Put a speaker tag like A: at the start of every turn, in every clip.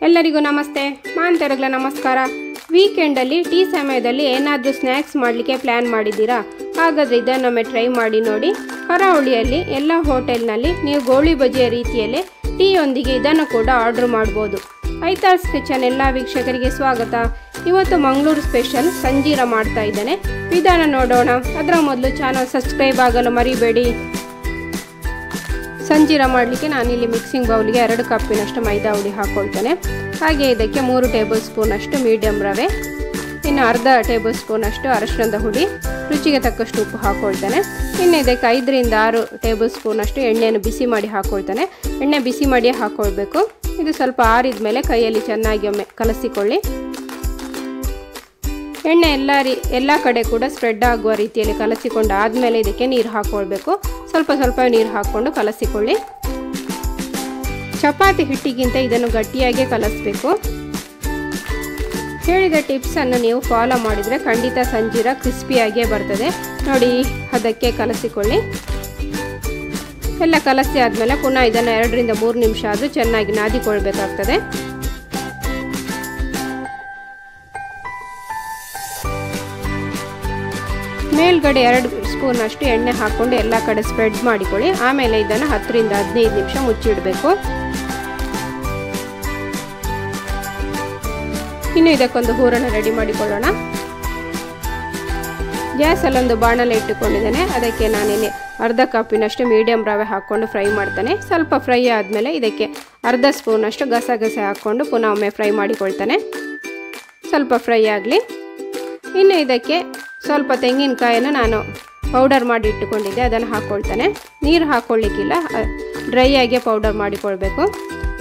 A: ಎಲ್ಲರಿಗೂ ನಮಸ್ತೆ, ಮಾಂತರಗಳ ನಮಸ್ಕಾರ. ವೀಕೆಂಡಲ್ಲಿ ಟೀ ಸಮಯದಲ್ಲಿ ಏನಾದರೂ ಸ್ನ್ಯಾಕ್ಸ್ ಮಾಡಲಿಕ್ಕೆ ಪ್ಲ್ಯಾನ್ ಮಾಡಿದ್ದೀರಾ? ಹಾಗಾದರೆ ಇದನ್ನೊಮ್ಮೆ ಟ್ರೈ ಮಾಡಿ ನೋಡಿ. ಕರಾವಳಿಯಲ್ಲಿ ಎಲ್ಲ ಹೋಟೆಲ್ನಲ್ಲಿ ನೀವು ಗೋಳಿ ಬಜ್ಜಿಯ ರೀತಿಯಲ್ಲೇ ಟೀಯೊಂದಿಗೆ ಇದನ್ನು ಕೂಡ ಆರ್ಡರ್ ಮಾಡ್ಬೋದು. ಐತಾಸ್ ಕಿಚನ್ ಎಲ್ಲ ವೀಕ್ಷಕರಿಗೆ ಸ್ವಾಗತ. ಇವತ್ತು ಮಂಗಳೂರು ಸ್ಪೆಷಲ್ ಸಂಜೀರ ಮಾಡ್ತಾ ಇದ್ದೇನೆ. ವಿಧಾನ ನೋಡೋಣ. ಅದರ ಮೊದಲು ಚಾನಲ್ ಸಬ್ಸ್ಕ್ರೈಬ್ ಆಗಲು ಮರಿಬೇಡಿ. ಸಂಜೀರ ಮಾಡಲಿಕ್ಕೆ ನಾನಿಲ್ಲಿ ಮಿಕ್ಸಿಂಗ್ ಬೌಲ್ಗೆ 2 ಕಪ್ಪಿನಷ್ಟು ಮೈದಾ ಹುಡಿ ಹಾಕ್ಕೊಳ್ತೇನೆ. ಹಾಗೆ ಇದಕ್ಕೆ 3 ಟೇಬಲ್ ಸ್ಪೂನಷ್ಟು ಮೀಡಿಯಂ ರವೆ, ಇನ್ನು ಅರ್ಧ ಟೇಬಲ್ ಸ್ಪೂನಷ್ಟು ಅರಶಿನದ ಹುಡಿ, ರುಚಿಗೆ ತಕ್ಕಷ್ಟು ಉಪ್ಪು ಹಾಕ್ಕೊಳ್ತೇನೆ. ಇನ್ನು ಇದಕ್ಕೆ 5 ರಿಂದ 6 ಟೇಬಲ್ ಸ್ಪೂನಷ್ಟು ಎಣ್ಣೆಯನ್ನು ಬಿಸಿ ಮಾಡಿ ಹಾಕ್ಕೊಳ್ತೇನೆ. ಎಣ್ಣೆ ಬಿಸಿ ಮಾಡಿ ಹಾಕ್ಕೊಳ್ಬೇಕು. ಇದು ಸ್ವಲ್ಪ ಆರಿದ ಮೇಲೆ ಕೈಯಲ್ಲಿ ಚೆನ್ನಾಗಿ ಒಮ್ಮೆ ಕಲಸಿಕೊಳ್ಳಿ. ಎಣ್ಣೆ ಎಲ್ಲ ಕಡೆ ಕೂಡ ಸ್ಪ್ರೆಡ್ ಆಗುವ ರೀತಿಯಲ್ಲಿ ಕಲಸಿಕೊಂಡು ಆದಮೇಲೆ ಇದಕ್ಕೆ ನೀರು ಹಾಕ್ಕೊಳ್ಬೇಕು. ಸ್ವಲ್ಪ ನೀರು ಹಾಕ್ಕೊಂಡು ಕಲಸಿಕೊಳ್ಳಿ. ಚಪಾತಿ ಹಿಟ್ಟಿಗಿಂತ ಇದನ್ನು ಗಟ್ಟಿಯಾಗಿ ಕಲಸಬೇಕು. ಹೇಳಿದ ಟಿಪ್ಸನ್ನು ನೀವು ಫಾಲೋ ಮಾಡಿದರೆ ಖಂಡಿತ ಸಂಜೀರ ಕ್ರಿಸ್ಪಿಯಾಗಿಯೇ ಬರ್ತದೆ. ನೋಡಿ, ಅದಕ್ಕೆ ಕಲಸಿಕೊಳ್ಳಿ. ಎಲ್ಲ ಕಲಸಿ ಆದಮೇಲೆ ಪುನಃ ಇದನ್ನು 2 ರಿಂದ 3 ನಿಮಿಷ ಆದರೂ ಚೆನ್ನಾಗಿ ನಾದಿಕೊಳ್ಬೇಕಾಗ್ತದೆ. ಮೇಲ್ಗಡೆ 2 ಸ್ಪೂನಷ್ಟು ಎಣ್ಣೆ ಹಾಕ್ಕೊಂಡು ಎಲ್ಲ ಕಡೆ ಸ್ಪ್ರೆಡ್ ಮಾಡಿಕೊಳ್ಳಿ. ಆಮೇಲೆ ಇದನ್ನು 10 ರಿಂದ 15 ನಿಮಿಷ ಮುಚ್ಚಿಡಬೇಕು. ಇನ್ನು ಇದಕ್ಕೊಂದು ಹೂರಣ ರೆಡಿ ಮಾಡಿಕೊಳ್ಳೋಣ. ಗ್ಯಾಸಲ್ಲೊಂದು ಬಾಣಲೆ ಇಟ್ಟುಕೊಂಡಿದ್ದೇನೆ. ಅದಕ್ಕೆ ನಾನಿಲ್ಲಿ ಅರ್ಧ ಕಪ್ಪಿನಷ್ಟು ಮೀಡಿಯಂ ರವೆ ಹಾಕ್ಕೊಂಡು ಫ್ರೈ ಮಾಡ್ತೇನೆ. ಸ್ವಲ್ಪ ಫ್ರೈ ಆದಮೇಲೆ ಇದಕ್ಕೆ ಅರ್ಧ ಸ್ಪೂನಷ್ಟು ಗಸಗಸೆ ಹಾಕ್ಕೊಂಡು ಪುನಃ ಒಮ್ಮೆ ಫ್ರೈ ಮಾಡಿಕೊಳ್ತೇನೆ. ಸ್ವಲ್ಪ ಫ್ರೈ ಆಗಲಿ. ಇನ್ನು ಇದಕ್ಕೆ ಸ್ವಲ್ಪ ತೆಂಗಿನಕಾಯನ್ನು ನಾನು ಪೌಡರ್ ಮಾಡಿ ಇಟ್ಟುಕೊಂಡಿದ್ದೆ, ಅದನ್ನು ಹಾಕ್ಕೊಳ್ತೇನೆ. ನೀರು ಹಾಕ್ಕೊಳ್ಳಿಕ್ಕಿಲ್ಲ, ಡ್ರೈ ಆಗಿ ಪೌಡರ್ ಮಾಡಿಕೊಳ್ಬೇಕು.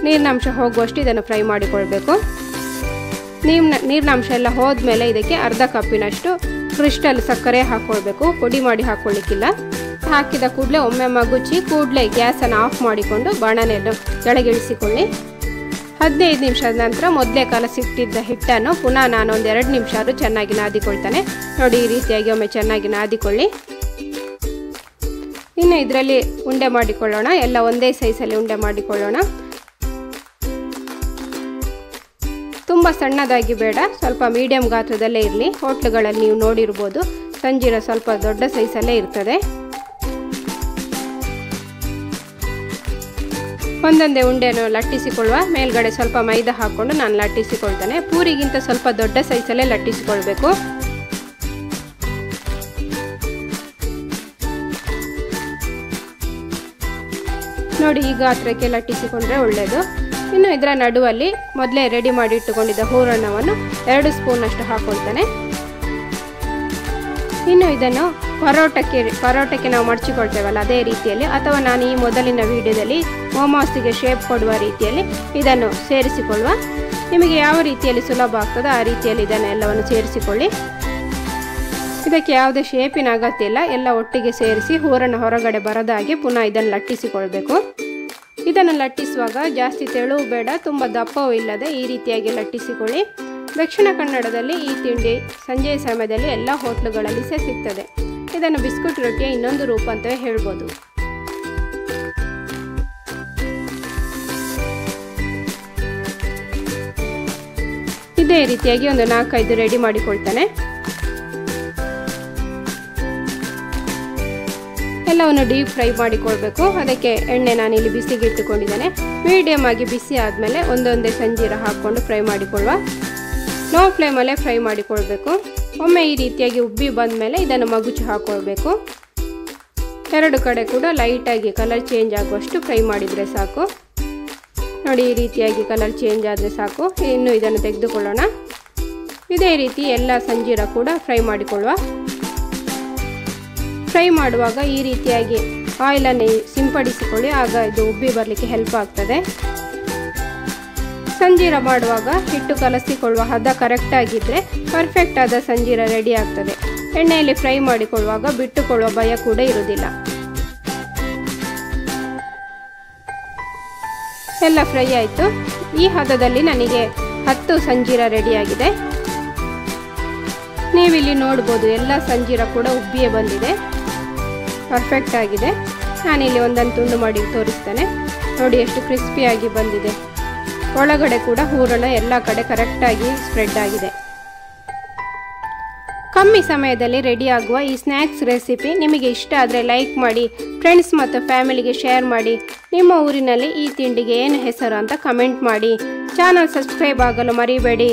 A: ನೀರಿನಂಶ ಹೋಗುವಷ್ಟು ಇದನ್ನು ಫ್ರೈ ಮಾಡಿಕೊಳ್ಬೇಕು. ನೀರಿನಂಶ ಎಲ್ಲ ಹೋದ್ಮೇಲೆ ಇದಕ್ಕೆ ಅರ್ಧ ಕಪ್ಪಿನಷ್ಟು ಕ್ರಿಸ್ಟಲ್ ಸಕ್ಕರೆ ಹಾಕ್ಕೊಳ್ಬೇಕು. ಪುಡಿ ಮಾಡಿ ಹಾಕ್ಕೊಳ್ಳಿಕ್ಕಿಲ್ಲ. ಹಾಕಿದ ಕೂಡಲೇ ಒಮ್ಮೆ ಮಗುಚಿ ಕೂಡಲೇ ಗ್ಯಾಸನ್ನು ಆಫ್ ಮಾಡಿಕೊಂಡು ಬಾಣಲೆಯನ್ನು ಕೆಳಗಿಳಿಸಿಕೊಳ್ಳಿ. 15 ನಿಮಿಷದ ನಂತರ ಮೊದಲೇ ಕಲಸಿಟ್ಟಿದ್ದ ಹಿಟ್ಟನ್ನು ಪುನಃ ನಾನು ಒಂದು 2 ನಿಮಿಷ ಆದರೂ ಚೆನ್ನಾಗಿ ನಾದಿಕೊಳ್ತೇನೆ. ನೋಡಿ, ಈ ರೀತಿಯಾಗಿ ಒಮ್ಮೆ ಚೆನ್ನಾಗಿ ನಾದಿಕೊಳ್ಳಿ. ಇನ್ನು ಇದರಲ್ಲಿ ಉಂಡೆ ಮಾಡಿಕೊಳ್ಳೋಣ. ಎಲ್ಲ ಒಂದೇ ಸೈಜಲ್ಲಿ ಉಂಡೆ ಮಾಡಿಕೊಳ್ಳೋಣ. ತುಂಬ ಸಣ್ಣದಾಗಿ ಬೇಡ, ಸ್ವಲ್ಪ ಮೀಡಿಯಂ ಗಾತ್ರದಲ್ಲೇ ಇರಲಿ. ಹೋಟ್ಲುಗಳಲ್ಲಿ ನೀವು ನೋಡಿರ್ಬೋದು, ಸಂಜೀರ ಸ್ವಲ್ಪ ದೊಡ್ಡ ಸೈಜಲ್ಲೇ ಇರ್ತದೆ. ಒಂದೊಂದೇ ಉಂಡೆಯನ್ನು ಲಟ್ಟಿಸಿಕೊಳ್ಳುವ. ಮೇಲ್ಗಡೆ ಸ್ವಲ್ಪ ಮೈದಾ ಹಾಕ್ಕೊಂಡು ನಾನು ಲಟ್ಟಿಸಿಕೊಳ್ತೇನೆ. ಪೂರಿಗಿಂತ ಸ್ವಲ್ಪ ದೊಡ್ಡ ಸೈಜಲ್ಲೇ ಲಟ್ಟಿಸಿಕೊಳ್ಬೇಕು. ನೋಡಿ, ಈ ಗಾತ್ರಕ್ಕೆ ಲಟ್ಟಿಸಿಕೊಂಡ್ರೆ ಒಳ್ಳೆಯದು. ಇನ್ನು ಇದರ ನಡುವಲ್ಲಿ ಮೊದಲೇ ರೆಡಿ ಮಾಡಿ ಇಟ್ಟುಕೊಂಡಿದ್ದ ಹೂರಣವನ್ನು 2 ಸ್ಪೂನಷ್ಟು ಹಾಕ್ಕೊಳ್ತೇನೆ. ಇನ್ನು ಇದನ್ನು ಪರೋಟಕ್ಕೆ ನಾವು ಮಡಚಿಕೊಳ್ತೇವಲ್ಲ, ಅದೇ ರೀತಿಯಲ್ಲಿ, ಅಥವಾ ನಾನು ಈ ಮೊದಲಿನ ವಿಡಿಯೋದಲ್ಲಿ ಮೋಮೋಸಿಗೆ ಶೇಪ್ ಕೊಡುವ ರೀತಿಯಲ್ಲಿ ಇದನ್ನು ಸೇರಿಸಿಕೊಳ್ಳುವ. ನಿಮಗೆ ಯಾವ ರೀತಿಯಲ್ಲಿ ಸುಲಭ ಆಗ್ತದೋ ಆ ರೀತಿಯಲ್ಲಿ ಇದನ್ನೆಲ್ಲವನ್ನು ಸೇರಿಸಿಕೊಳ್ಳಿ. ಇದಕ್ಕೆ ಯಾವುದೇ ಶೇಪಿನ ಅಗತ್ಯ ಇಲ್ಲ. ಎಲ್ಲ ಒಟ್ಟಿಗೆ ಸೇರಿಸಿ ಹೂರಣ ಹೊರಗಡೆ ಬರದ ಹಾಗೆ ಪುನಃ ಇದನ್ನು ಲಟ್ಟಿಸಿಕೊಳ್ಬೇಕು. ಇದನ್ನು ಲಟ್ಟಿಸುವಾಗ ಜಾಸ್ತಿ ತೆಳುವು ಬೇಡ, ತುಂಬ ದಪ್ಪವೂ ಇಲ್ಲದೆ ಈ ರೀತಿಯಾಗಿ ಲಟ್ಟಿಸಿಕೊಳ್ಳಿ. ದಕ್ಷಿಣ ಕನ್ನಡದಲ್ಲಿ ಈ ತಿಂಡಿ ಸಂಜೆಯ ಸಮಯದಲ್ಲಿ ಎಲ್ಲ ಹೋಟ್ಲುಗಳಲ್ಲಿ ಸಿಗ್ತದೆ. ಇದನ್ನು ಬಿಸ್ಕುಟ್ ರೊಟ್ಟಿಯ ಇನ್ನೊಂದು ರೂಪ ಅಂತಲೇ ಹೇಳ್ಬೋದು. ಇದೇ ರೀತಿಯಾಗಿ ಒಂದು 4-5 ರೆಡಿ ಮಾಡಿಕೊಳ್ತೇನೆ. ಎಲ್ಲವನ್ನು ಡೀಪ್ ಫ್ರೈ ಮಾಡಿಕೊಳ್ಬೇಕು. ಅದಕ್ಕೆ ಎಣ್ಣೆ ನಾನಿಲ್ಲಿ ಬಿಸಿಗೆ ಇಟ್ಟುಕೊಂಡಿದ್ದೇನೆ. ಮೀಡಿಯಮ್ ಆಗಿ ಬಿಸಿ ಆದಮೇಲೆ ಒಂದೊಂದೇ ಸಂಜೀರ ಹಾಕ್ಕೊಂಡು ಫ್ರೈ ಮಾಡಿಕೊಳ್ಳುವ. ಲೋ ಫ್ಲೇಮಲ್ಲೇ ಫ್ರೈ ಮಾಡಿಕೊಳ್ಬೇಕು. ಒಮ್ಮೆ ಈ ರೀತಿಯಾಗಿ ಉಬ್ಬಿ ಬಂದ ಮೇಲೆ ಇದನ್ನು ಮಗುಚಿ ಹಾಕ್ಕೊಳ್ಬೇಕು. 2 ಕಡೆ ಕೂಡ ಲೈಟಾಗಿ ಕಲರ್ ಚೇಂಜ್ ಆಗುವಷ್ಟು ಫ್ರೈ ಮಾಡಿದರೆ ಸಾಕು. ನೋಡಿ, ಈ ರೀತಿಯಾಗಿ ಕಲರ್ ಚೇಂಜ್ ಆದರೆ ಸಾಕು. ಇನ್ನು ಇದನ್ನು ತೆಗೆದುಕೊಳ್ಳೋಣ. ಇದೇ ರೀತಿ ಎಲ್ಲ ಸಂಜೀರ ಕೂಡ ಫ್ರೈ ಮಾಡಿಕೊಳ್ಳುವ. ಫ್ರೈ ಮಾಡುವಾಗ ಈ ರೀತಿಯಾಗಿ ಆಯಿಲನ್ನು ಸಿಂಪಡಿಸಿಕೊಳ್ಳಿ, ಆಗ ಇದು ಉಬ್ಬಿ ಬರಲಿಕ್ಕೆ ಹೆಲ್ಪ್ ಆಗ್ತದೆ. ಸಂಜೀರ ಮಾಡುವಾಗ ಹಿಟ್ಟು ಕಲಸಿಕೊಳ್ಳುವ ಹದ ಕರೆಕ್ಟಾಗಿದ್ದರೆ ಪರ್ಫೆಕ್ಟ್ ಆದ ಸಂಜೀರ ರೆಡಿ ಆಗ್ತದೆ. ಎಣ್ಣೆಯಲ್ಲಿ ಫ್ರೈ ಮಾಡಿಕೊಳ್ಳುವಾಗ ಬಿಟ್ಟುಕೊಳ್ಳುವ ಭಯ ಕೂಡ ಇರುವುದಿಲ್ಲ. ಎಲ್ಲ ಫ್ರೈ ಆಯಿತು. ಈ ಹದದಲ್ಲಿ ನನಗೆ 10 ಸಂಜೀರ ರೆಡಿಯಾಗಿದೆ. ನೀವಿಲ್ಲಿ ನೋಡ್ಬೋದು, ಎಲ್ಲ ಸಂಜೀರ ಕೂಡ ಉಬ್ಬಿಯೇ ಬಂದಿದೆ, ಪರ್ಫೆಕ್ಟ್ ಆಗಿದೆ. ನಾನಿಲ್ಲಿ ಒಂದೊಂದು ತುಂಡು ಮಾಡಿ ತೋರಿಸ್ತೇನೆ. ನೋಡಿ ಎಷ್ಟು ಕ್ರಿಸ್ಪಿಯಾಗಿ ಬಂದಿದೆ. ಒಳಗಡೆ ಕೂಡ ಹೂರಣ ಎಲ್ಲ ಕಡೆ ಕರೆಕ್ಟಾಗಿ ಸ್ಪ್ರೆಡ್ ಆಗಿದೆ. ಕಮ್ಮಿ ಸಮಯದಲ್ಲಿ ರೆಡಿಯಾಗುವ ಈ ಸ್ನ್ಯಾಕ್ಸ್ ರೆಸಿಪಿ ನಿಮಗೆ ಇಷ್ಟ ಆದರೆ ಲೈಕ್ ಮಾಡಿ, ಫ್ರೆಂಡ್ಸ್ ಮತ್ತು ಫ್ಯಾಮಿಲಿಗೆ ಶೇರ್ ಮಾಡಿ. ನಿಮ್ಮ ಊರಿನಲ್ಲಿ ಈ ತಿಂಡಿಗೆ ಏನು ಹೆಸರು ಅಂತ ಕಮೆಂಟ್ ಮಾಡಿ. ಚಾನಲ್ ಸಬ್ಸ್ಕ್ರೈಬ್ ಆಗಲು ಮರಿಬೇಡಿ.